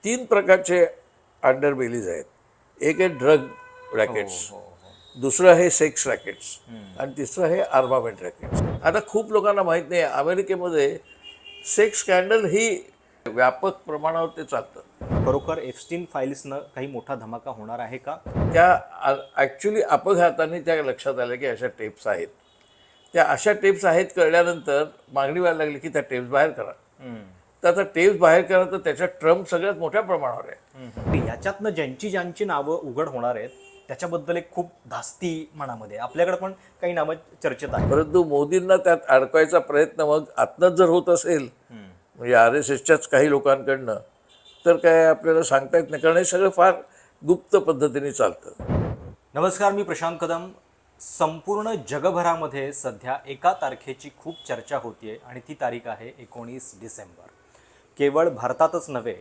तीन प्रकारचे अंडरबेलीज आहेत. एक आहे ड्रग रॅकेट्स, दुसरं आहे सेक्स रॅकेट्स आणि तिसरं आहे आर्मामेंट रॅकेट्स. आता खूप लोकांना माहीत नाही, अमेरिकेमध्ये सेक्स स्कॅन्डल ही व्यापक प्रमाणावर ते चालतं. खरोखर एप्स्टीन फाईल्सनं काही मोठा धमाका होणार आहे का? त्या ॲक्च्युली अपघाताने त्या लक्षात आलं की अशा टेप्स आहेत. त्या अशा टेप्स आहेत कळल्यानंतर मागणी व्हायला लागली की त्या टेप्स बाहेर करा. तर आता टेप्स बाहेर करा, तर त्याचा ट्रम्प सगळ्यात मोठ्या प्रमाणावर आहे. याच्यातनं ज्यांची नावं उघड होणार आहेत त्याच्याबद्दल एक खूप धास्ती मनामध्ये आपल्याकडे पण काही नावं चर्चेत आहेत. परंतु मोदींना त्यात अडकवायचा प्रयत्न मग आत्ताच जर होत असेल, म्हणजे RSSच्याच काही लोकांकडनं, तर काय आपल्याला सांगता येत नाही, कारण हे सगळं फार गुप्त पद्धतीने चालतं. नमस्कार, मी प्रशांत कदम. संपूर्ण जगभरामध्ये सध्या एका तारखेची खूप चर्चा होतीये आणि ती तारीख आहे 19 डिसेंबर. केवळ भारतातच नव्हे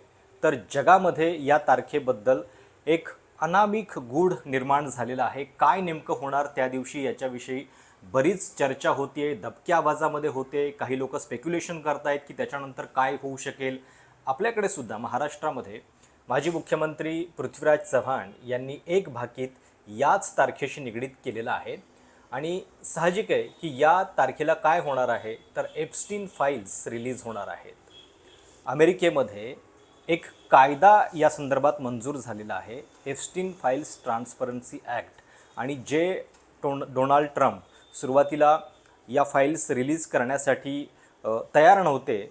तर जगामध्ये या तारखेबद्दल एक अनामिक गूढ निर्माण झालेला आहे. काय नेमकं होणार त्या दिवशी याच्याविषयी बरीच चर्चा होतीये, दबक्या आवाजामध्ये होते. काही लोक स्पेक्युलेशन करतायत की त्याच्यानंतर काय होऊ शकेल. आपल्याकडे सुद्धा महाराष्ट्रामध्ये माजी मुख्यमंत्री पृथ्वीराज चव्हाण यांनी एक भाकीत याच तारखेशी निगडीत केलेला आहे. आणि साहजिक आहे की या तारखेला काय होणार आहे तर एप्स्टीन फाईल्स रिलीज होणार आहेत. अमेरिकेमध्ये एक कायदा या संदर्भात मंजूर झालेला आहे, एप्स्टीन फाईल्स ट्रान्सपरन्सी ॲक्ट. आणि जे डोनाल्ड ट्रम्प सुरुवातीला या फाईल्स रिलीज करण्यासाठी तयार नव्हते,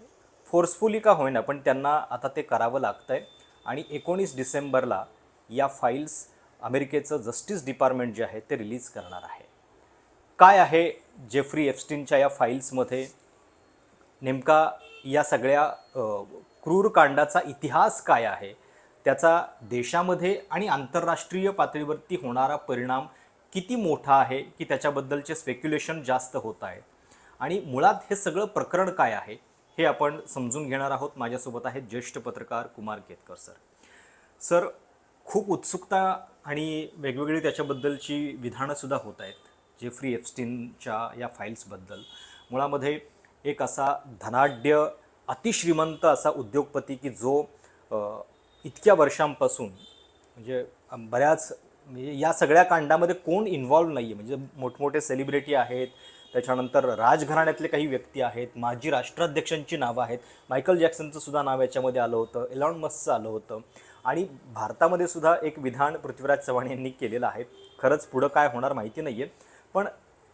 फोर्सफुली का होईना, पण त्यांना आता ते करावं लागतं आहे. आणि 19 डिसेंबरला या फाईल्स अमेरिकेचं जस्टिस डिपार्टमेंट जे आहे ते रिलीज करणार आहे. काय आहे जेफ्री एप्स्टीनच्या या फाईल्समध्ये, नेमका या सगळ्या क्रूर कांडाचा इतिहास काय आहे, त्याचा देशामध्ये आणि आंतरराष्ट्रीय पातळीवरती होणारा परिणाम किती मोठा आहे की त्याच्याबद्दलचे स्पेक्युलेशन जास्त होत आहेत, आणि मुळात हे सगळं प्रकरण काय आहे हे आपण समजून घेणार आहोत. माझ्यासोबत आहेत ज्येष्ठ पत्रकार कुमार केतकर सर. सर, खूप उत्सुकता आणि वेगवेगळी त्याच्याबद्दलची विधानंसुद्धा होत आहेत जेफ्री एप्स्टीनच्या या फाईल्सबद्दल. मुळामध्ये एक असा धनाढ्य अतिश्रीमंत असा उद्योगपती की जो इतक्या वर्षांपासून म्हणजे बऱ्याच या सगळ्या कांडामध्ये कोण इन्व्हॉल्व नाही आहे, म्हणजे मोठमोठे सेलिब्रिटी आहेत, त्याच्यानंतर राजघराण्यातले काही व्यक्ती आहेत, माजी राष्ट्राध्यक्षांची नावं आहेत, मायकल जॅक्सनचं सुद्धा नाव याच्यामध्ये आलं होतं, एलॉन मस्कचं आलं होतं. आणि भारतामध्ये सुद्धा एक विधान पृथ्वीराज चव्हाण यांनी केलेलं आहे. खरंच पुढं काय होणार माहिती नाही आहे, पण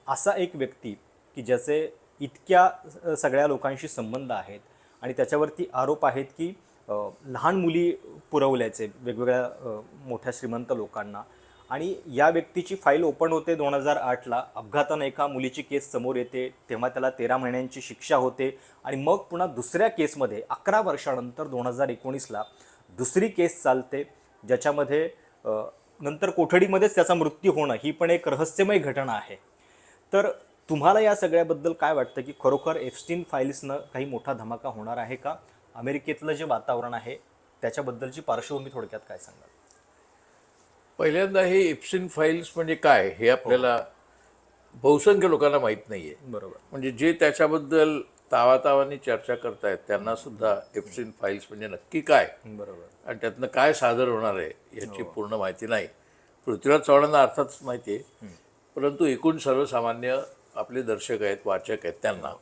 असा एक व्यक्ती की ज्याचे इतक्या सगळ्या लोकांशी संबंध आहेत आणि त्याच्यावरती आरोप आहेत की लहान मुली पुरवल्याचे वेगवेगळ्या मोठ्या श्रीमंत लोकांना. आणि या व्यक्तीची फाईल ओपन होते 2008ला. अपघातानं एका मुलीची केस समोर येते, तेव्हा त्याला 13 महिन्यांची शिक्षा होते. आणि मग पुन्हा दुसऱ्या केसमध्ये 11 वर्षानंतर 2019ला दुसरी केस चालते, ज्याच्यामध्ये नंतर कोठडीमध्येच त्याचा मृत्यू होणं ही पण एक रहस्यमय घटना आहे. तर तुम्हाला या सगळ्याबद्दल काय वाटतं की खरोखर एप्स्टीन फाईल्सनं काही मोठा धमाका होणार आहे का? अमेरिकेतलं जे वातावरण आहे त्याच्याबद्दलची पार्श्वभूमी थोडक्यात काय सांगाल? पहिल्यांदा हे एप्स्टीन फाईल्स म्हणजे काय हे आपल्याला बहुसंख्य लोकांना माहीत नाही आहे. बरोबर. म्हणजे जे त्याच्याबद्दल तावातावानी चर्चा करतायत त्यांना सुद्धा एप्स्टीन फाईल्स म्हणजे नक्की काय, बरोबर. आणि त्यातनं काय सादर होणार आहे याची पूर्ण माहिती नाही. पृथ्वीराज चव्हाणांना अर्थातच माहिती आहे, परंतु एकूण सर्वसामान्य आपले दर्शक आहेत, वाचक आहेत, त्यांना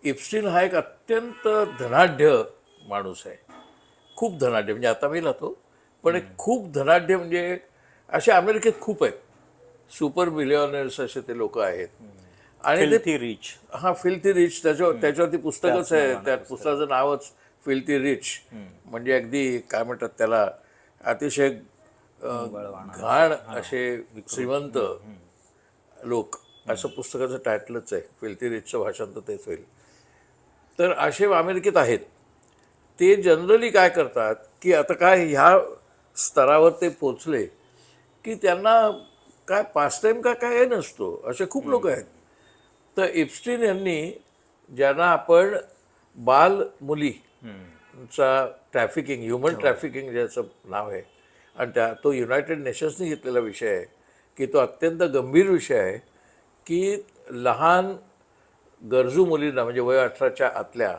एप्स्टीन हा एक अत्यंत धनाढ्य माणूस आहे. खूप धनाढ्य, म्हणजे आता मी राहतो पण एक खूप धनाढ्य, म्हणजे असे अमेरिकेत खूप आहेत सुपर मिलियनर्स, असे ते लोक आहेत. आणि फिल्थी रिच. हां, फिल्थी रिच, त्याच्यावरती पुस्तकच आहे, त्या पुस्तकाचं नावच फिल्थी रिच. म्हणजे अगदी काय म्हणतात त्याला, अतिशय घाण असे श्रीमंत लोक, असं पुस्तकाचं टायटलच आहे. फिल्थी रिचचं भाषांतर तेच होईल. तर असे अमेरिकेत आहेत. ते जनरली काय करतात की आता काय ह्या स्तरावर ते पोचले की त्यांना काय पास टाईम का काय नसतो, असे खूप लोक आहेत. तर एप्स्टीन यांनी, ज्यांना आपण बाल मुलीचा ट्रॅफिकिंग, ह्युमन ट्रॅफिकिंग ज्याचं नाव आहे, आणि तो युनायटेड नेशन्सनी घेतलेला विषय आहे की तो अत्यंत गंभीर विषय आहे की लहान गरजू मुलींना, म्हणजे वय 18च्या आतल्या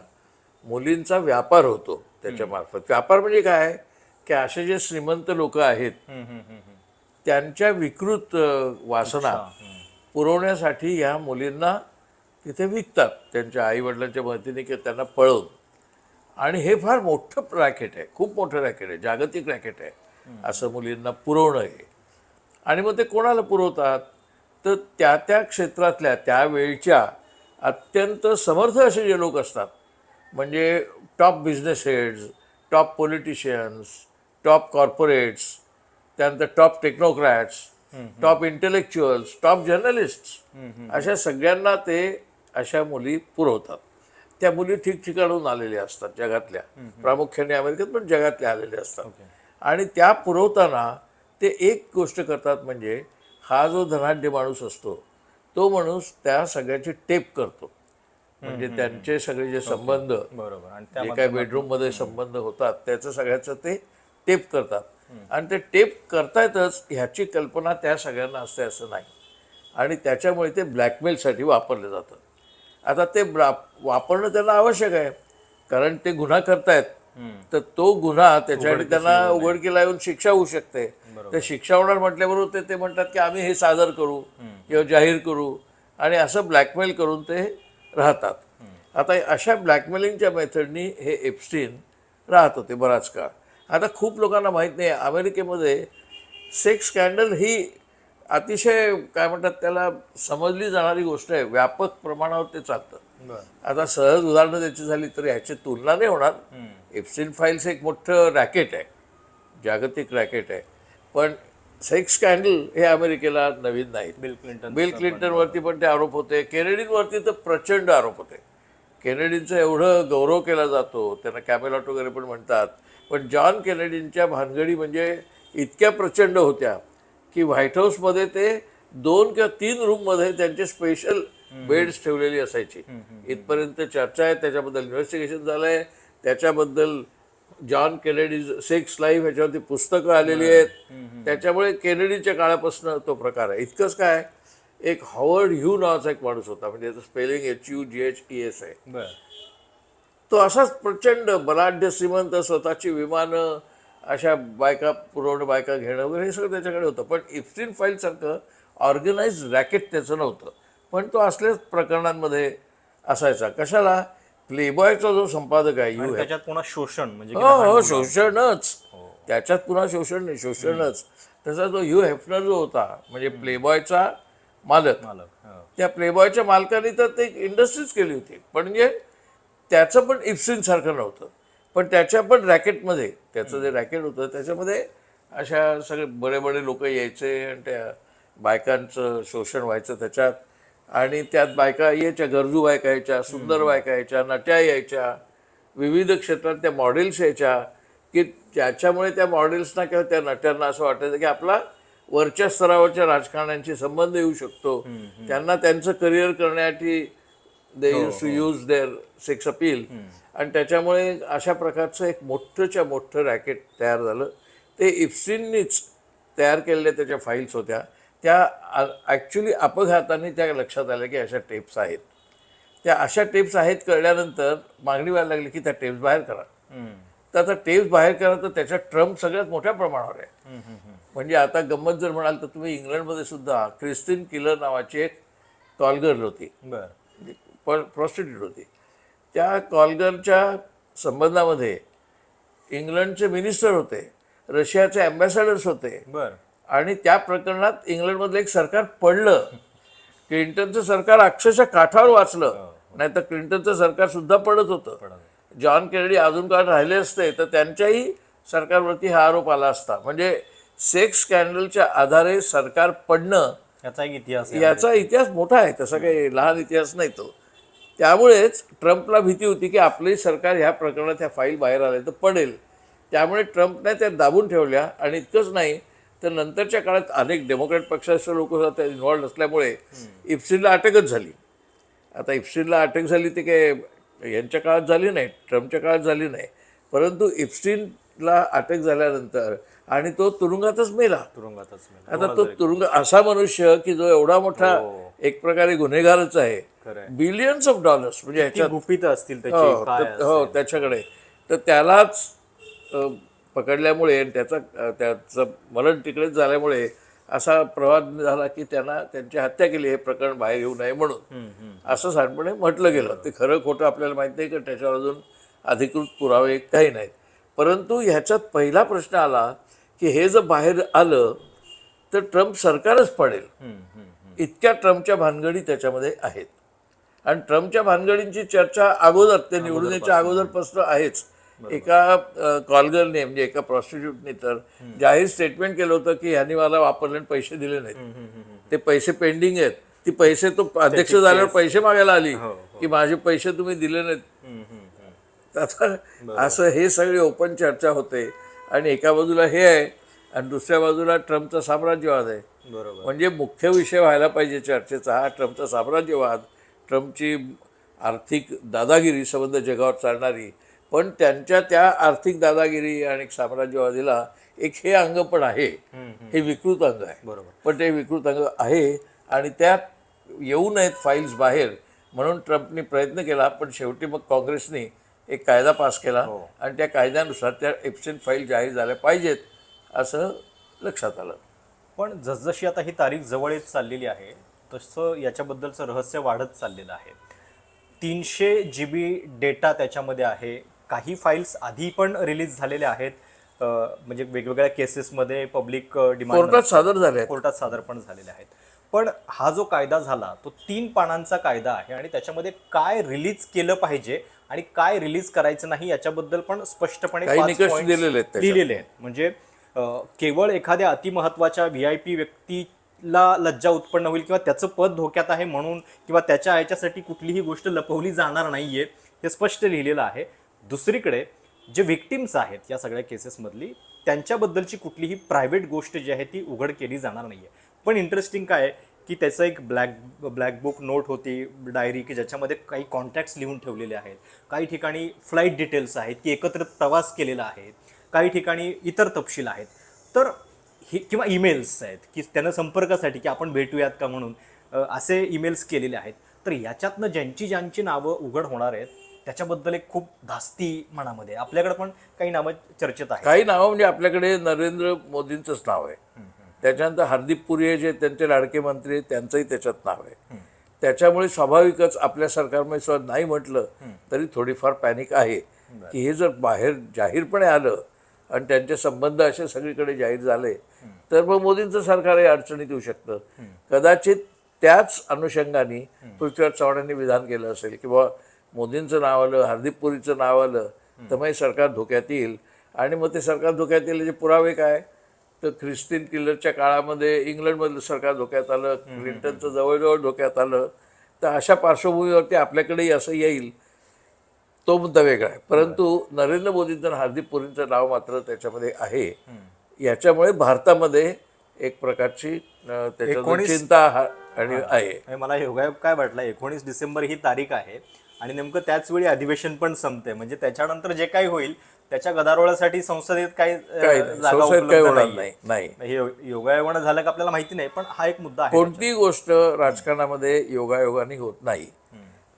मुलींचा व्यापार होतो. त्याच्या मार्फत. व्यापार म्हणजे काय की असे जे श्रीमंत लोक आहेत त्यांच्या विकृत वासना पुरवण्यासाठी ह्या मुलींना तिथे विकतात त्यांच्या आईवडिलांच्या मदतीने किंवा त्यांना पळवून. आणि हे फार मोठं रॅकेट आहे, खूप मोठं रॅकेट आहे, जागतिक रॅकेट आहे असं मुलींना पुरवणं हे. आणि मग ते कोणाला पुरवतात तर त्या त्या क्षेत्रातल्या त्यावेळच्या अत्यंत समर्थ असे जे लोक असतात, म्हणजे top business heads, top politicians, top corporates, त्यानंतर top technocrats, top intellectuals, top journalist, अशा सगळ्यांना ते अशा मुली पुरवतात. त्या मुली ठिकठिकाणून आलेल्या असतात जगातल्या, प्रामुख्याने अमेरिकेत पण जगातल्या आलेल्या असतात. आणि त्या पुरवताना ते एक गोष्ट करतात, म्हणजे हा जो धनाढ्य माणूस असतो तो माणूस त्या सगळ्याची टेप करतो. म्हणजे त्यांचे सगळे जे संबंध, बरोबर, आणि जे काही बेडरूममध्ये संबंध होतात त्याचं सगळ्याचं ते टेप करतात. आणि ते टेप करतायतच ह्याची कल्पना त्या सगळ्यांना असते असं नाही. आणि त्याच्यामुळे ते ब्लॅकमेलसाठी वापरलं जातं. आता ते वापरणं त्यांना आवश्यक आहे, कारण ते गुन्हा करतायत, तर तो गुन्हा त्याच्यासाठी त्यांना उघडकीला येऊन शिक्षा होऊ शकते. तर शिक्षा होणार म्हटल्याबरोबर ते म्हणतात की आम्ही हे सादर करू किंवा जाहीर करू, आणि असं ब्लॅकमेल करून ते राहतात. आता अशा ब्लॅकमेलिंगच्या मेथडनी हे एप्स्टीन राहत होते बराच काळ. आता खूप लोकांना माहीत नाही, अमेरिकेमध्ये सेक्स स्कॅन्डल ही अतिशय काय म्हणतात त्याला समजली जाणारी गोष्ट आहे, व्यापक प्रमाणावर ते चालतं. आता सहज उदाहरणं द्यायची झाली तर ह्याची तुलना नाही होणार. एप्स्टीन फाईल्स एक मोठं रॅकेट आहे, जागतिक रॅकेट आहे. पण सेक्स स्कॅन्डल हे अमेरिकेला नवीन नाहीत. बिल क्लिंटनवरती पण ते आरोप होते, केनेडींवरती तर प्रचंड आरोप होते. केनेडींचं एवढं गौरव केला जातो, त्यांना कॅमेलॉट वगैरे पण म्हणतात. पण जॉन केनेडींच्या भानगडी म्हणजे इतक्या प्रचंड होत्या की व्हाईट हाऊसमध्ये ते 2 किंवा 3 रूममध्ये त्यांचे स्पेशल बेड्स ठेवलेली असायची. इथपर्यंत चर्चा आहे, त्याच्याबद्दल इन्व्हेस्टिगेशन झालं आहे, त्याच्याबद्दल जॉन केनेडी सेक्स लाईफ ह्याच्यावरती पुस्तकं आलेली आहेत. त्याच्यामुळे केनेडीच्या काळापासून तो प्रकार आहे. इतकंच काय, एक हॉवर्ड ह्यू नावाचा एक माणूस होता, म्हणजे त्याचं स्पेलिंग HUGHES आहे. तो असाच प्रचंड बलाढ्य श्रीमंत, स्वतःची विमानं, अशा बायका पुरवणं, बायका घेणं वगैरे हे सगळं त्याच्याकडे होतं. पण एप्स्टीन फाईलसारखं ऑर्गनाइज रॅकेट त्याचं नव्हतं, पण तो असल्याच प्रकरणांमध्ये असायचा. कशाला, प्लेबॉयचा जो संपादक आहे त्याच्यात पुन्हा शोषण, म्हणजे हो शोषणच, त्याच्यात पुन्हा शोषण नाही, शोषणच. तसा जो ह्यू हेफनर जो होता, म्हणजे प्लेबॉयचा मालक, त्या प्लेबॉयच्या मालकाने तर ते इंडस्ट्रीज केली होती, पण म्हणजे त्याचं पण इप्सिन सारखं नव्हतं. पण त्याच्या पण रॅकेटमध्ये, त्याचं जे रॅकेट होतं त्याच्यामध्ये अशा सगळे बडे बडे लोक यायचे आणि त्या बायकांचं शोषण व्हायचं त्याच्यात. आणि त्यात बायका यायच्या, गरजू बायका यायच्या, सुंदर बायका यायच्या, नट्या यायच्या, विविध क्षेत्रात त्या मॉडेल्स यायच्या, की त्याच्यामुळे त्या मॉडेल्सना किंवा त्या नट्यांना असं वाटायचं की आपला वरच्या स्तरावरच्या राजकारण्यांशी संबंध येऊ शकतो. त्यांना त्यांचं करिअर करण्यासाठी they used to use their sex appeal. आणि त्याच्यामुळे अशा प्रकारचं एक मोठंच्या मोठं रॅकेट तयार झालं. ते इप्स्टीननीच तयार केलेल्या त्याच्या फाईल्स होत्या. त्या ॲक्च्युली अपघाताने त्या लक्षात आल्या की अशा टेप्स आहेत. त्या अशा टेप्स आहेत कळल्यानंतर मागणी व्हायला लागली की त्या टेप्स बाहेर करा. तर आता टेप्स बाहेर करा, तर त्याचा ट्रम्प सगळ्यात मोठ्या प्रमाणावर आहे. म्हणजे आता गंमत जर म्हणाल तर तुम्ही इंग्लंडमध्ये सुद्धा क्रिस्टिन किलर नावाची एक कॉलगर्ल होती, पण प्रॉस्टिट्यूट होती. त्या कॉलगरच्या संबंधामध्ये इंग्लंडचे मिनिस्टर होते, रशियाचे ॲम्बॅसेडर्स होते. आणि त्या प्रकरणात इंग्लंडमधलं एक सरकार पडलं. क्लिंटनचं सरकार अक्षरशः काठावर वाचलं, नाही तर क्लिंटनचं सरकार सुद्धा पडत होतं. जॉन केनेडी अजून काळ राहिले असते तर त्यांच्याही सरकारवरती हा आरोप आला असता. म्हणजे सेक्स स्कॅन्डलच्या आधारे सरकार पडणं याचा इतिहास मोठा आहे, तसा काही लहान इतिहास नाही तो. त्यामुळेच ट्रम्पला भीती होती की आपलंही सरकार ह्या प्रकरणात ह्या फाईल बाहेर आल्या तर पडेल. त्यामुळे ट्रम्पने त्या दाबून ठेवल्या. आणि इतकंच नाही तर नंतरच्या काळात अनेक डेमोक्रॅट पक्षाचे लोक त्यात इन्व्हॉल्ड असल्यामुळे इप्स्टीनला अटकच झाली. आता इप्स्टीनला अटक झाली ती काय यांच्या काळात झाली नाही, ट्रम्पच्या काळात झाली नाही, परंतु इप्स्टीनला अटक झाल्यानंतर आणि तो तुरुंगातच मेला. आता तो तुरुंग असा मनुष्य की जो एवढा मोठा एक प्रकारे गुन्हेगारच आहे, बिलियन्स ऑफ डॉलर्स म्हणजे ह्याच्यात गुपित असतील त्याच्याकडे, तर त्यालाच पकडल्यामुळे आणि त्याचं मरण तिकडेच झाल्यामुळे असा प्रवाद झाला की त्यांना त्यांची हत्या केली, हे प्रकरण बाहेर येऊ नये म्हणून, असं साधारणपणे म्हटलं गेलं. ते खरं खोटं आपल्याला माहीत नाही, की त्याच्यावर अजून अधिकृत पुरावे काही नाहीत. परंतु ह्याच्यात पहिला प्रश्न आला की हे जर बाहेर आलं तर ट्रम्प सरकारच पडेल. इतक्या ट्रम्पच्या भानगडी त्याच्यामध्ये आहेत. आणि ट्रम्पच्या भानगडींची चर्चा अगोदर, ते निवडून यायच्या अगोदरपासून आहेच. एका कॉलगरने, म्हणजे एका प्रॉस्टिट्यूटने तर जाहीर स्टेटमेंट केलं होतं की ह्यांनी मला वापरले आणि पैसे दिले नाहीत, ते पैसे पेंडिंग आहेत. ती पैसे तो अध्यक्ष झाल्यावर पैसे मागायला आली की माझे पैसे तुम्ही दिले नाहीत. आता असं हे सगळी ओपन चर्चा होते. आणि एका बाजूला हे आहे आणि दुसऱ्या बाजूला ट्रम्पचा साम्राज्यवाद आहे. बरोबर. म्हणजे मुख्य विषय व्हायला पाहिजे चर्चेचा हा ट्रम्पचा साम्राज्यवाद, ट्रम्पची आर्थिक दादागिरी संबंध जगावर चालणारी. पण त्यांच्या त्या आर्थिक दादागिरी आणि साम्राज्यवादीला एक हे अंग पण आहे, हे विकृत अंग आहे. बरोबर. पण ते विकृत अंग आहे आणि त्यात येऊ नयेत फाईल्स बाहेर म्हणून ट्रम्पनी प्रयत्न केला. पण शेवटी मग काँग्रेसने एक कायदा पास केला आणि त्या कायद्यानुसार त्या एप्स्टाईन फाईल जाहीर झाल्या पाहिजेत असं लक्षात आलं. पण जसजशी आता ही तारीख जवळ येत चाललेली आहे तसं याच्याबद्दलचं रहस्य वाढत चाललेलं आहे. 300 GB डेटा त्याच्यामध्ये आहे. काही फाईल्स आधी पण रिलीज झालेल्या आहेत, म्हणजे वेगवेगळ्या केसेसमध्ये पब्लिक डिमांड कोर्टात सादर झाले, कोर्टात सादर पण झालेले आहेत. पण हा जो कायदा झाला तो 3 पानांचा कायदा आहे आणि त्याच्यामध्ये काय रिलीज केलं पाहिजे आणि काय रिलीज करायचं नाही याच्याबद्दल पण स्पष्टपणे 5 निकष points दिलेले आहेत त्याच्यात. लिहिलेले आहेत. म्हणजे केवळ एखाद्या अतिमहत्वाच्या VIP व्यक्तीला लज्जा उत्पन्न होईल किंवा त्याचं पद धोक्यात आहे म्हणून किंवा त्याच्या याच्यासाठी कुठलीही गोष्ट लपवली जाणार नाहीये हे स्पष्ट लिहिलेलं आहे. दुसरीकडे जे विक्टिम्स आहेत या सगळ्या केसेसमधली त्यांच्याबद्दलची कुठलीही प्रायव्हेट गोष्ट जी आहे ती उघड केली जाणार नाहीये. पण इंटरेस्टिंग काय आहे की त्याचं एक ब्लॅक बुक नोट होती, डायरी, की ज्याच्यामध्ये काही कॉन्टॅक्ट्स लिहून ठेवलेले आहेत. काही ठिकाणी फ्लाईट डिटेल्स आहेत की एकत्रित प्रवास केलेला आहे. काही ठिकाणी इतर तपशील आहेत. तर हे किंवा ईमेल्स आहेत की त्यांना संपर्कासाठी की आपण भेटूयात का म्हणून असे ईमेल्स केलेले आहेत. तर याच्यातनं ज्यांची नावं उघड होणार आहेत त्याच्याबद्दल एक खूप धास्ती मनामध्ये. आपल्याकडे पण काही नावं चर्चेत आहेत. काही नावं म्हणजे आपल्याकडे नरेंद्र मोदींचंच नाव आहे. त्याच्यानंतर हरदीप पुरी जे त्यांचे लाडके मंत्री आहेत त्यांचंही त्याच्यात नाव आहे. त्याच्यामुळे स्वाभाविकच आपल्या सरकारमध्ये सुद्धा नाही म्हटलं तरी थोडीफार पॅनिक आहे की हे जर बाहेर जाहीरपणे आलं आणि त्यांचे संबंध असे सगळीकडे जाहीर झाले तर मग मोदींचं सरकारही अडचणीत येऊ शकतं. कदाचित त्याच अनुषंगाने पृथ्वीराज चव्हाणांनी विधान केलं असेल की बाबा मोदींचं नाव आलं, हरदीप पुरीचं नाव आलं तर मग हे सरकार धोक्यात येईल. आणि मग ते सरकार धोक्यात येईल जे पुरावे काय, तर ख्रिस्तीन किलरच्या काळामध्ये इंग्लंडमधलं सरकार धोक्यात आलं, क्लिंटनचं जवळजवळ धोक्यात आलं. तर अशा पार्श्वभूमीवरती आपल्याकडेही असं येईल तो मुद्दा वेगळा आहे. परंतु नरेंद्र मोदींचं आणि हरदीप पुरींचं नाव मात्र त्याच्यामध्ये आहे. याच्यामुळे भारतामध्ये एक प्रकारची त्याच्यावर चिंता आणि आहे. मला योगायोग काय वाटला, 19 डिसेंबर ही तारीख आहे आणि नेमकं त्याच वेळी अधिवेशन पण संपते. म्हणजे त्याच्यानंतर जे काही होईल त्याच्या गदारोळासाठी संसदेत काही जागा उपलब्ध नाही. हे योगायोगानं झालं का आपल्याला माहिती नाही, पण हा एक मुद्दा आहे. कोणतीही गोष्ट राजकारणामध्ये योगायोगाने होत नाही.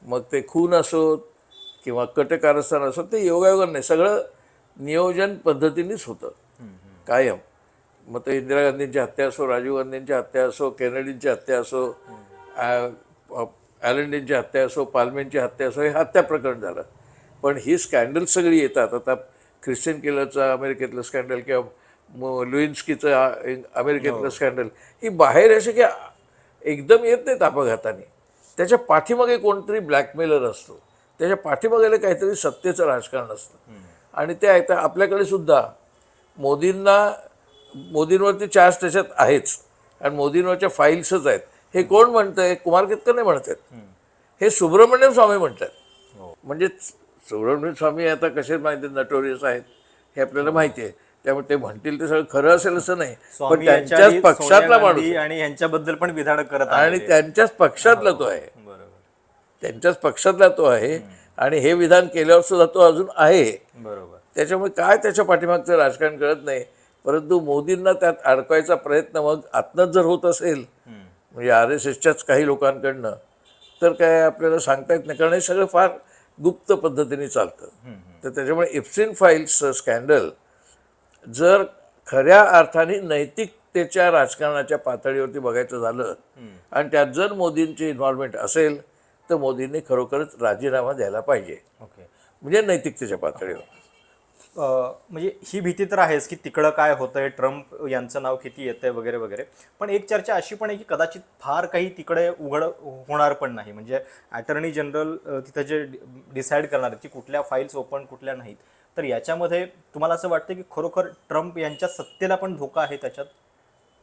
मग ते खून असो किंवा कटकारस्थान असो, ते योगायोगाने नाही, सगळं नियोजन पद्धतीनेच होतं कायम. मग ते इंदिरा गांधींची हत्या असो, राजीव गांधींची हत्या असो, केनेडींची हत्या असो, ॲलंडींची हत्या असो, पालमेंटची हत्या असो, हे हत्या प्रकरण झालं. पण ही स्कॅन्डल सगळी येतात. आता ख्रिश्चन किलरचं अमेरिकेतलं स्कॅन्डल किंवा लुइन्स्कीचं अमेरिकेतलं स्कॅन्डल, ही बाहेर असे की एकदम येत नाहीत अपघाताने. त्याच्या पाठीमागे कोणतरी ब्लॅकमेलर असतो, त्याच्या पाठीमागे काहीतरी सत्तेचं राजकारण असतं. आणि ते आता आपल्याकडे सुद्धा मोदींवरती चार्ज त्याच्यात आहेच आणि मोदींवरच्या फाईल्सच आहेत. हे कोण म्हणतंय? कुमार केतकर नाही म्हणत आहेत, हे सुब्रमण्यम स्वामी म्हणतात. म्हणजे सुब्रमण्यम स्वामी आता कसे माहिती नटोरियस आहेत हे आपल्याला माहिती आहे. त्यामुळे ते म्हणतील ते सगळं खरं असेल असं नाही, पण त्यांच्याच पक्षातला माणूस आणि यांच्याबद्दल पण विधान करत आणि त्यांच्याच पक्षातला तो आहे. त्यांच्याच पक्षातला तो आहे आणि हे विधान केल्यावर सुद्धा तो अजून आहे. बरोबर. त्याच्यामुळे काय त्याच्या पाठीमागचं राजकारण कळत नाही. परंतु मोदींना त्यात अडकवायचा प्रयत्न मग आत्ताच जर होत असेल म्हणजे RSSच्याच काही लोकांकडनं, तर काय आपल्याला सांगता येत नाही, कारण हे सगळं फार गुप्त पद्धतीने चालतं. तर त्याच्यामुळे इप्सिन फाईल्सचं स्कॅन्डल जर खऱ्या अर्थाने नैतिकतेच्या राजकारणाच्या पातळीवरती बघायचं झालं आणि त्यात जर मोदींची इन्व्हॉल्वमेंट असेल तर मोदींनी खरोखरच राजीनामा द्यायला पाहिजे, ओके. म्हणजे नैतिकतेच्या पातळीवर. म्हणजे ही भीती तर आहेच की तिकडं काय होतंय, ट्रम्प यांचं नाव किती येतंय वगैरे वगैरे. पण एक चर्चा अशी पण आहे की कदाचित फार काही तिकडे उघड होणार पण नाही. म्हणजे अटर्नी जनरल तिथं जे डिसाईड करणार आहेत की कुठल्या फाईल्स ओपन कुठल्या नाहीत, तर याच्यामध्ये तुम्हाला असं वाटतं की खरोखर ट्रम्प यांच्या सत्तेला पण धोका आहे त्याच्यात?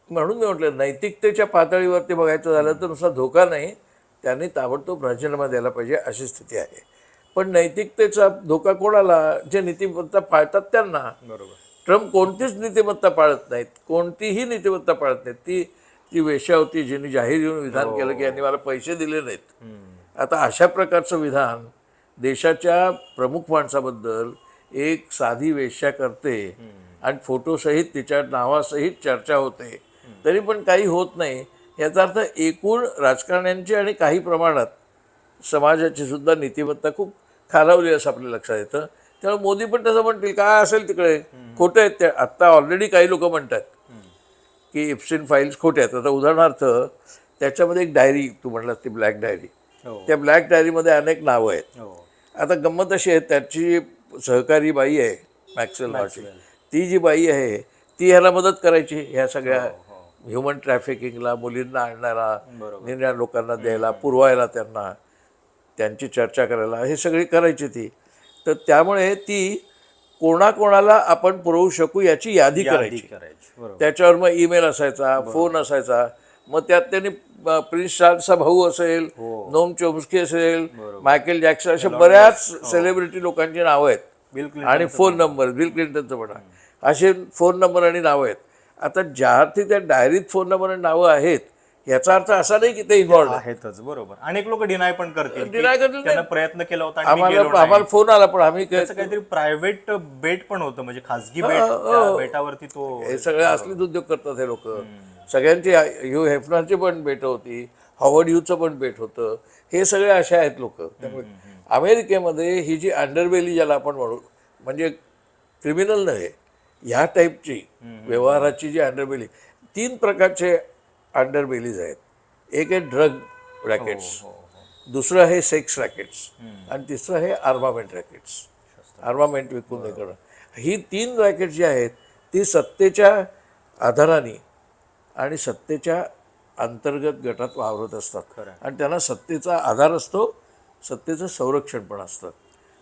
म्हणून मी म्हटलं नैतिकतेच्या पातळीवरती बघायचं झालं तर नुसता धोका नाही, त्यांनी ताबडतोब राजीनामा द्यायला पाहिजे अशी स्थिती आहे. पण नैतिकतेचा धोका कोणाला? जे नीतिमत्ता पाळतात त्यांना. बरोबर. ट्रम्प कोणतीच नीतिमत्ता पाळत नाहीत, कोणतीही नीतिमत्ता पाळत नाहीत. ती जी वेश्या होती जिने जाहीर येऊन विधान केलं की यांनी मला पैसे दिले नाहीत. आता अशा प्रकारचं विधान देशाच्या प्रमुख माणसाबद्दल एक साधी वेश्या करते आणि फोटोसहित तिच्या नावासहित चर्चा होते, तरी पण काही होत नाही, याचा अर्थ एकूण राजकारण्यांची आणि काही प्रमाणात समाजाची सुद्धा नीतिमत्ता खूप खालावली असं आपल्या लक्षात येतं. त्यामुळे मोदी पण तसं म्हणतील, काय असेल तिकडे खोटं आहेत ते. आत्ता ऑलरेडी काही लोक म्हणतात की इप्सिन फाईल्स खोटे आहेत. आता उदाहरणार्थ त्याच्यामध्ये एक डायरी तू म्हणलास ती ब्लॅक डायरी, त्या ब्लॅक डायरीमध्ये अनेक नावं आहेत. आता गंमत अशी आहे, त्याची सहकारी बाई आहे मॅक्सवेल नावाची, ती जी बाई आहे ती ह्याला मदत करायची, ह्या सगळ्या ह्युमन ट्रॅफिकिंगला, मुलींना आणणारा, निर्णय लोकांना द्यायला, पुरवायला, त्यांना त्यांची चर्चा करायला, हे सगळी करायची ती. तर त्यामुळे ती कोणाकोणाला आपण पुरवू शकू याची यादी करायची. त्याच्यावर मग ईमेल असायचा, फोन असायचा. मग त्यात त्यांनी प्रिन्स चार्ल्सचा भाऊ असेल, नोम चोम्स्की असेल, मायकेल जॅक्सन, अशा बऱ्याच सेलिब्रिटी लोकांची नावं आहेत आणि फोन नंबर, बिल क्लिंटनचं म्हणा, असे फोन नंबर आणि नावं आहेत. आता ज्या अर्थी त्या डायरीत फोन नंबर आणि नावं आहेत याचा अर्थ असा नाही की ते इन्व्हॉल्ड आहेतच. बरोबर. अनेक लोक डिनाय पण करतील, डिनाय करतील, त्यांना प्रयत्न केला होता आणि आम्हाला फोन आला पण आम्ही त्याचं काहीतरी प्रायव्हेट बेट पण होतं, म्हणजे खासगी बेट, त्या बेटावरती तो. हे सगळे असलेच उद्योग करतात हे लोक. सगळ्यांची ह्यू हेफनरची पण भेट होती, हॉवर्ड ह्यूचं पण भेट होतं, हे सगळे असे आहेत लोक. त्यामुळे अमेरिकेमध्ये ही जी अंडरबेली ज्याला आपण म्हणू, म्हणजे क्रिमिनल नव्हे, ह्या टाईपची व्यवहाराची जी अंडरबेली, 3 प्रकारचे अंडरबेलीज आहेत. एक आहे ड्रग रॅकेट्स, दुसरं आहे सेक्स रॅकेट्स आणि तिसरं आहे आर्मामेंट रॅकेट्स, आर्मामेंट विकून हे करणं. ही 3 रॅकेट्स जी आहेत ती सत्तेच्या आधाराने आणि सत्तेच्या अंतर्गत गटात वावरत असतात आणि त्यांना सत्तेचा आधार असतो, सत्तेचं संरक्षण पण असतं.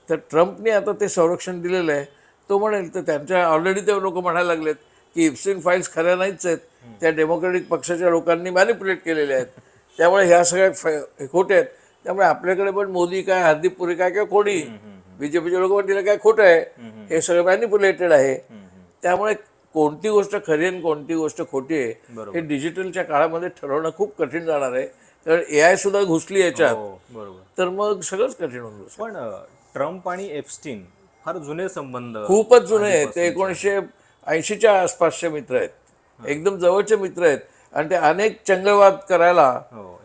तर ट्रम्पने आता ते संरक्षण दिलेलं आहे. तो म्हणेल तर त्यांच्या ऑलरेडी ते लोक म्हणायला लागलेत की इप्सिन फाईल्स खऱ्या नाहीच आहेत, त्या डेमोक्रेटिक पक्षाच्या लोकांनी मॅनिप्युलेट केलेल्या आहेत, त्यामुळे ह्या सगळ्या खोटे आहेत. त्यामुळे आपल्याकडे पण मोदी काय, हरदीप पुरी काय, किंवा कोणी बीजेपीचे लोक पण तिला काय खोटं आहे, हे सगळं मॅनिप्युलेटेड आहे. त्यामुळे कोणती गोष्ट खरी आणि कोणती गोष्ट खोटी आहे हे डिजिटलच्या काळामध्ये ठरवणं खूप कठीण जाणार आहे. कारण AI सुद्धा घुसली याच्यात, तर मग सगळंच कठीण होऊन जाईल. पण ट्रम्प आणि एप्स्टीन फार जुने संबंध, खूपच जुने आहेत. ते 1980च्या आसपासचे मित्र आहेत, एकदम जवळचे मित्र आहेत आणि ते अनेक चंगळवाद करायला,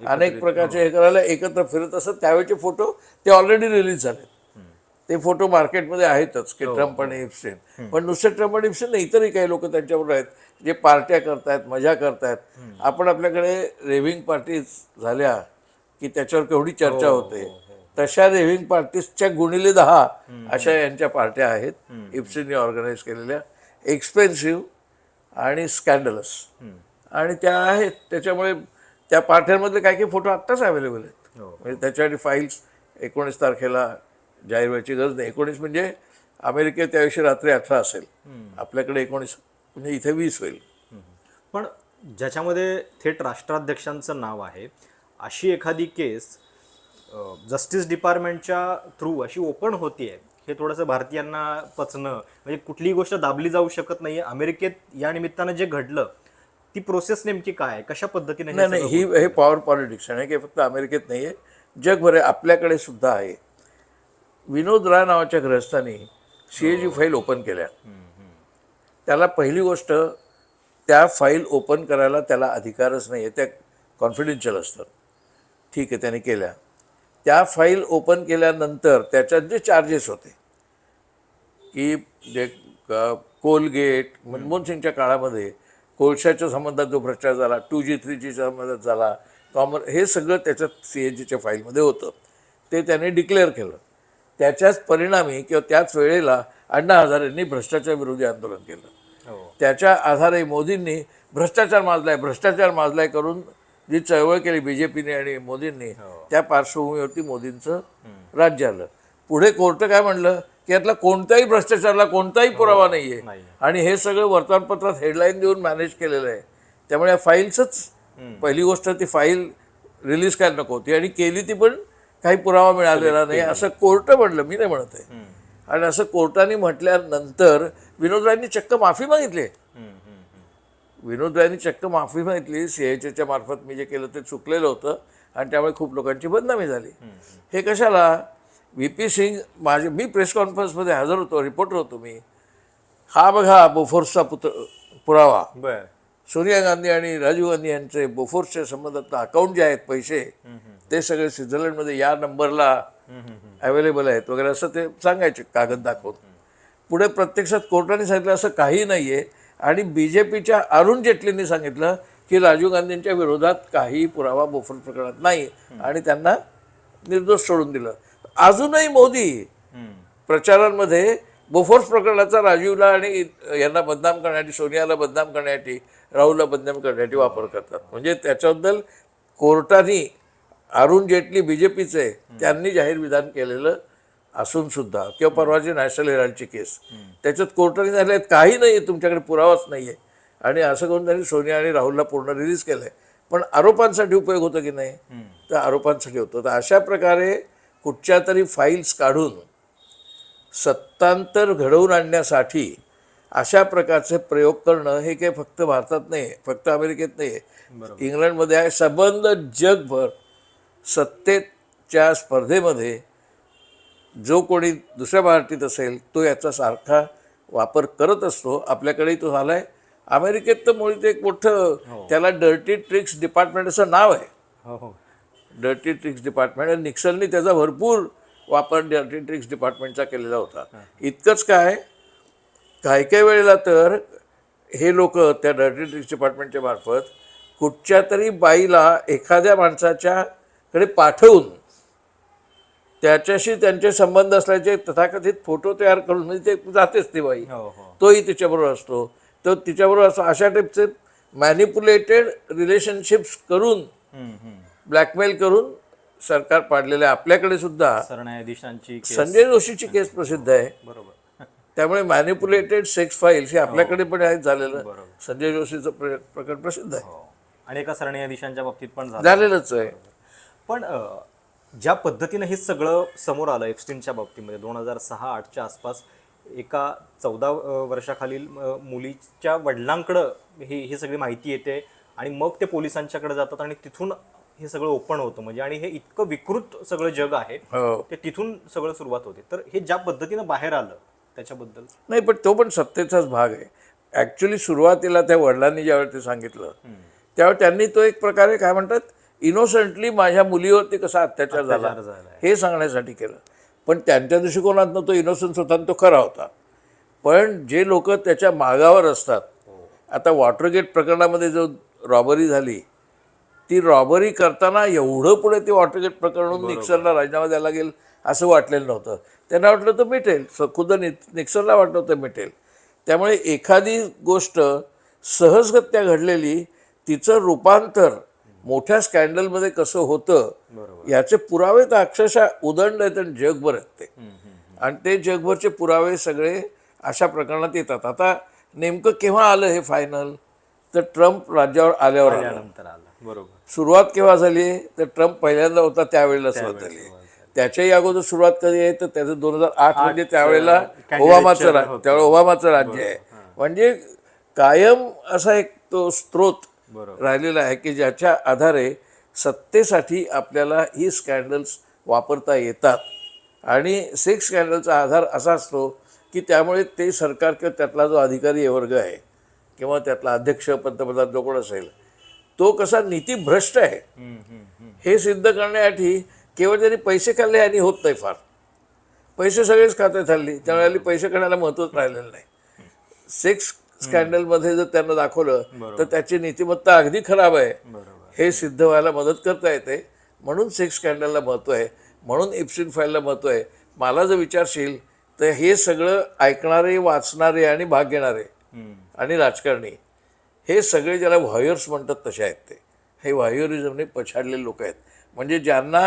अनेक प्रकारचे हे करायला एकत्र फिरत असत. त्यावेळेचे फोटो ते ऑलरेडी रिलीज झाले, ते फोटो मार्केटमध्ये आहेतच की ट्रम्प आणि इप्सिन. पण नुसते ट्रम्प आणि इप्सिन नाही, इतरही काही लोक त्यांच्याबरोबर आहेत जे पार्ट्या करतायत, मजा करतायत. आपण आपल्याकडे रेव्हिंग पार्टीज झाल्या की त्याच्यावर केवढी चर्चा होते, तशा रेव्हिंग पार्टीजच्या गुणिले 10 अशा यांच्या पार्ट्या आहेत इप्सिनने ऑर्गनाईज केलेल्या, एक्सपेन्सिव्ह आणि स्कॅन्डलस, आणि त्या आहेत. त्याच्यामुळे त्या पार्ट्यांमधले काही काही फोटो आत्ताच अवेलेबल आहेत. म्हणजे त्याच्यासाठी फाईल्स 19 तारखेला जाहीर व्हायची गरज नाही. 19 म्हणजे अमेरिकेत त्याविषयी रात्री 18 असेल, आपल्याकडे 19 म्हणजे इथे 20 होईल. पण ज्याच्यामध्ये थेट राष्ट्राध्यक्षांचं नाव आहे, अशी एखादी केस जस्टिस डिपार्टमेंटच्या थ्रू अशी ओपन होतीये, हे थोडंसं भारतीयांना पचणं, म्हणजे कुठलीही गोष्ट दाबली जाऊ शकत नाहीये. अमेरिकेत या निमित्तानं जे घडलं, ती प्रोसेस नेमकी काय आहे, कशा पद्धतीने? नाही, हे पॉवर पॉलिटिक्स आहे की फक्त अमेरिकेत नाही आहे, जगभर आहे, आपल्याकडे सुद्धा आहे. विनोद राय नावाच्या गृहस्थांनी CAG फाईल ओपन केल्या. त्याला पहिली गोष्ट, त्या फाईल ओपन करायला त्याला अधिकारच नाही आहे, त्या कॉन्फिडेन्शियल असतात. ठीक आहे, त्याने केल्या. त्या फाईल ओपन केल्यानंतर त्याच्यात जे चार्जेस होते की जे कोलगेट मनमोहन सिंगच्या काळामध्ये कोळशाच्या संबंधात जो भ्रष्टाचार झाला, 2G 3G संबंधात झाला, हे सगळं त्याच्यात CAGच्या फाईलमध्ये होतं. ते त्याने डिक्लेअर केलं. त्याच्याच परिणामी किंवा त्याच वेळेला अण्णा हजारेंनी भ्रष्टाचार विरोधी आंदोलन केलं. त्याच्या आधारे मोदींनी भ्रष्टाचार माजलाय करून जी चळवळ केली BJPने आणि मोदींनी, त्या पार्श्वभूमीवरती मोदींचं राज्य आलं. पुढे कोर्ट काय म्हणलं की यातला कोणत्याही भ्रष्टाचाराला कोणताही पुरावा नाहीये आणि हे सगळं वर्तमानपत्रात हेडलाईन देऊन मॅनेज केलेलं आहे. त्यामुळे या फाईल्सच, पहिली गोष्ट ती फाईल रिलीज करायला नको होती आणि केली ती पण काही पुरावा मिळालेला नाही असं कोर्ट म्हणलं, मी नाही म्हणत आहे. आणि असं कोर्टाने म्हटल्यानंतर विनोद रायनी चक्क माफी मागितली. CAGच्या मार्फत मी जे केलं ते चुकलेलं होतं आणि त्यामुळे खूप लोकांची बदनामी झाली. हे कशाला? VP सिंग मी प्रेस कॉन्फरन्समध्ये हजर होतो, रिपोर्टर होतो मी. हा बघा बोफोर्सचा पुरावा. सोनिया गांधी आणि राजीव गांधी यांचे बोफोर्सच्या संबंधात अकाउंट जे आहेत पैसे, ते सगळे स्वित्झर्लंडमध्ये या नंबरला अवेलेबल आहेत वगैरे असं ते सांगायचे कागद दाखवून. पुढे प्रत्यक्षात कोर्टाने सांगितलं असं काही नाही आहे आणि BJPच्या अरुण जेटलींनी सांगितलं की राजीव गांधींच्या विरोधात काही पुरावा बोफोर्स प्रकरणात नाही आणि त्यांना निर्दोष सोडून दिलं. अजूनही मोदी प्रचारांमध्ये बोफोर्स प्रकरणाचा राजीवला आणि यांना बदनाम करण्यासाठी, सोनियाला बदनाम करण्यासाठी, राहुलला बदनाम करण्यासाठी वापर करतात. म्हणजे त्याच्याबद्दल कोर्टाने अरुण जेटली BJPचे त्यांनी जाहीर विधान केलेलं असून सुद्धा, किंवा परवाची नॅशनल हेराल्डची केस, त्याच्यात कोर्टाने झाले काही नाही आहे, तुमच्याकडे पुरावाच नाही आहे आणि असं करून त्यांनी सोनिया आणि राहुलला पूर्ण रिलीज केलं आहे. पण आरोपांसाठी उपयोग होतो की नाही? तर आरोपांसाठी होतं. तर अशा प्रकारे कुठच्या तरी फाईल्स काढून सत्तांतर घडवून आणण्यासाठी अशा प्रकारचे प्रयोग करणं हे काही फक्त भारतात नाही, फक्त अमेरिकेत नाही आहे, इंग्लंडमध्ये आहे. संबंध जगभर सत्तेच्या स्पर्धेमध्ये जो कोणी दुसऱ्या पार्टीत असेल तो याचा सारखा वापर करत असतो. आपल्याकडेही तो झाला आहे. अमेरिकेत तर मुळात एक मोठं त्याला डर्टी ट्रिक्स डिपार्टमेंट असं नाव आहे. Dirty tricks department. निक्सननी त्याचा भरपूर वापर डर्टी ट्रिक्स डिपार्टमेंटचा केलेला होता. इतकंच काय, काही काही वेळेला तर हे लोक त्या डर्टी ट्रिक्स डिपार्टमेंटच्या मार्फत कुठच्या तरी बाईला एखाद्या माणसाच्याकडे पाठवून त्याच्याशी त्यांचे संबंध असल्याचे तथाकथित फोटो तयार करून, म्हणजे ते जातेच ती बाई, तोही तिच्याबरोबर असतो, तो तिच्याबरोबर असतो. अशा टाईपचे मॅनिप्युलेटेड रिलेशनशिप्स करून ब्लॅकमेल करून सरकार पाडलेलं आहे. आपल्याकडे सुद्धा सरन्यायाधीशांची संजय जोशीची केस प्रसिद्ध आहे. बरोबर. त्यामुळे मॅनिप्युलेटेड सेक्स फाईल्स हे आपल्याकडे पण आहे झालेलं. संजय जोशीचं प्रकरण प्रसिद्ध आहे आणि एका सरन्यायाधीशांच्या बाबतीत पण झालेलंच आहे. पण ज्या पद्धतीनं हे सगळं समोर आलं एप्स्टीनच्या बाबतीमध्ये 2006-08च्या आसपास, एका 14 वर्षाखालील मुलीच्या वडिलांकडं ही सगळी माहिती येते आणि मग ते पोलिसांच्याकडे जातात आणि तिथून हे सगळं ओपन होतं. म्हणजे आणि हे इतकं विकृत सगळं जग आहे, ते तिथून सगळं सुरुवात होते. तर हे ज्या पद्धतीनं बाहेर आलं त्याच्याबद्दल नाही, पण तो पण सत्तेचाच भाग आहे. ॲक्च्युली सुरुवातीला त्या वडिलांनी ज्यावेळी ते सांगितलं त्यावेळी त्यांनी तो एक प्रकारे काय म्हणतात इनोसंटली माझ्या मुलीवरती कसा अत्याचार झाला हे सांगण्यासाठी केलं. पण त्यांच्या दृष्टिकोनातनं तो इनोसन्स होता आणि तो खरा होता. पण जे लोक त्याच्या मागावर असतात, आता वॉटरगेट प्रकरणामध्ये जो रॉबरी झाली, ती रॉबरी करताना एवढं पुढे ते वॉटरगेट प्रकरण निक्सनला राजीनामा द्यायला लागेल असं वाटलेलं नव्हतं. त्यांना वाटलं तर मिटेल, खुद्द निक्सनला वाटलं होतं मिटेल. त्यामुळे एखादी गोष्ट सहजगत्या घडलेली तिचं रूपांतर मोठ्या स्कॅन्डलमध्ये कसं होतं याचे पुरावे तर अक्षरशः उदंड आहेत आणि जगभर आहेत ते. आणि ते जगभरचे पुरावे सगळे अशा प्रकरणात येतात. आता नेमकं केव्हा आलं हे फायनल, तर ट्रम्प राज्यावर आल्यावर आलं. बरोबर. सुरुवात केव्हा झाली, तर ट्रम्प पहिल्यांदा होता त्यावेळेला सुरुवात झाली. त्याच्याही अगोदर सुरुवात कधी आहे, तर त्याचं 2008 म्हणजे त्यावेळेला ओबामाचं राज्य आहे. म्हणजे कायम असा एक तो स्रोत राहिलेला आहे की ज्याच्या आधारे सत्तेसाठी आपल्याला ही स्कॅन्डल्स वापरता येतात. आणि सेक्स स्कॅन्डलचा आधार असा असतो की त्यामुळे ते सरकार किंवा त्यातला जो अधिकारी वर्ग आहे किंवा त्यातला अध्यक्ष पंतप्रधान जो कोण असेल तो कसा नीतीभ्रष्ट आहे हे सिद्ध करण्यासाठी केवळ त्यांनी पैसे खाल्ले आणि होत नाही फार. पैसे सगळेच खात्यात हल्ली, त्यावेळेला पैसे काढायला महत्वच राहिलेलं नाही. सेक्स स्कॅन्डलमध्ये जर त्यांना दाखवलं तर त्याची नीतिमत्ता अगदी खराब आहे हे सिद्ध व्हायला मदत करता येते. म्हणून सेक्स स्कॅन्डलला महत्त्व आहे, म्हणून इप्सिन फाईलला महत्त्व आहे. मला जर विचारशील तर हे सगळं ऐकणारे, वाचणारे आणि भाग घेणारे आणि राजकारणी हे सगळे ज्याला व्हायर्स म्हणतात तसे आहेत. ते हे व्हायरिझमने पछाडलेले लोक आहेत. म्हणजे ज्यांना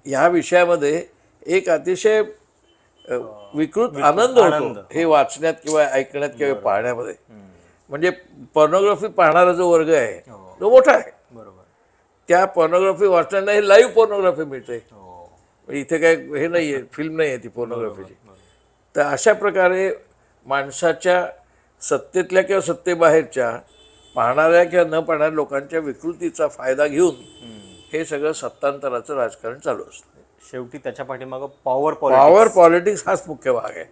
ह्या विषयामध्ये एक अतिशय विकृत आनंद होतो हे वाचण्यात किंवा ऐकण्यात किंवा पाहण्यामध्ये. म्हणजे पॉर्नोग्राफी पाहणारा जो वर्ग आहे तो मोठा आहे. बरोबर. त्या पॉर्नोग्राफी वाचण्याला हे लाईव्ह पॉर्नोग्राफी मिळते. इथे काय हे नाही आहे, फिल्म नाही आहे ती पॉर्नोग्राफीची. तर अशा प्रकारे माणसाच्या सत्तेतल्या किंवा सत्तेबाहेरच्या पाहणाऱ्या किंवा न पाहणाऱ्या लोकांच्या विकृतीचा फायदा घेऊन हे सगळं सत्तांतराचं राजकारण चालू असतं. शेवटी त्याच्या पाठीमागं पॉवर पॉलिटिक्स हाच मुख्य भाग आहे.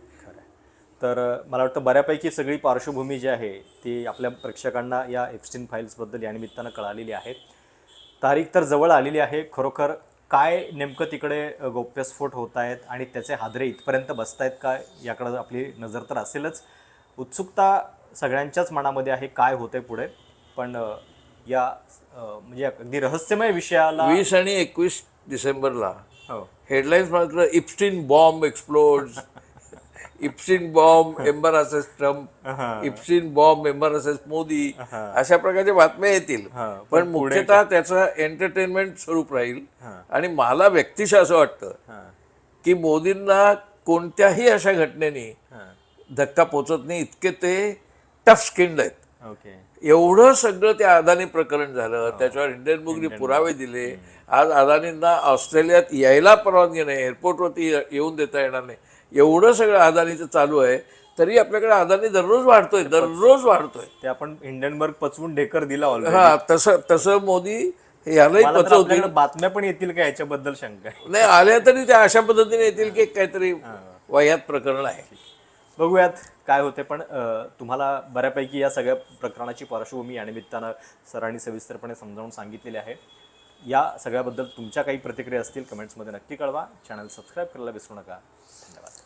तर मला वाटतं बऱ्यापैकी सगळी पार्श्वभूमी जी आहे ती आपल्या प्रेक्षकांना या एप्स्टीन फाईल्सबद्दल या निमित्तानं कळालेली आहे. तारीख तर जवळ आलेली आहे. खरोखर काय नेमकं तिकडे गौप्यस्फोट होत आहेत आणि त्याचे हादरे इथपर्यंत बसत आहेत का याकडं आपली नजर तर असेलच. उत्सुकता सगळ्यांच्याच मनामध्ये आहे काय होते पुढे. पण या म्हणजे अगदी रहस्यमय विषयाला 20 आणि 21 डिसेंबरला हेडलाईन्स मात्र Epstein bomb explodes, Epstein bomb embarrasses Trump, Epstein bomb embarrasses Modi, अशा प्रकारच्या बातम्या येतील. पण मुख्यतः त्याचं एंटरटेनमेंट स्वरूप राहील. आणि मला व्यक्तिशः असं वाटतं की मोदींना कोणत्याही अशा घटनेने धक्का पोचत नाही, इतके ते टफ स्किन्ड आहेत. एवढं सगळं ते अदानी प्रकरण झालं, त्याच्यावर हिंडनबुर्गने पुरावे दिले. आज अदानींना ऑस्ट्रेलियात यायला परवानगी नाही, एअरपोर्टवरती येऊन देता येणार नाही, एवढं सगळं अदानीचं चालू आहे. तरी आपल्याकडे अदानी दररोज वाढतोय. ते आपण हिंडनबर्ग पचवून ढेकर दिला. हा, तसं मोदी यालाही पचवतील. बातम्या पण येतील का याच्याबद्दल शंका नाही आल्या तरी त्या अशा पद्धतीने येतील की काहीतरी वयात प्रकरण आहे. बघूयात काय होते. पण तुम्हाला बऱ्यापैकी या सगळ्या प्रकरणाची पार्श्वभूमी या निमित्तानं सरांनी सविस्तरपणे समजावून सांगितलेली आहे. या सगळ्याबद्दल तुमच्या काही प्रतिक्रिया असतील कमेंट्समध्ये नक्की कळवा. चॅनल सबस्क्राईब करायला विसरू नका. धन्यवाद.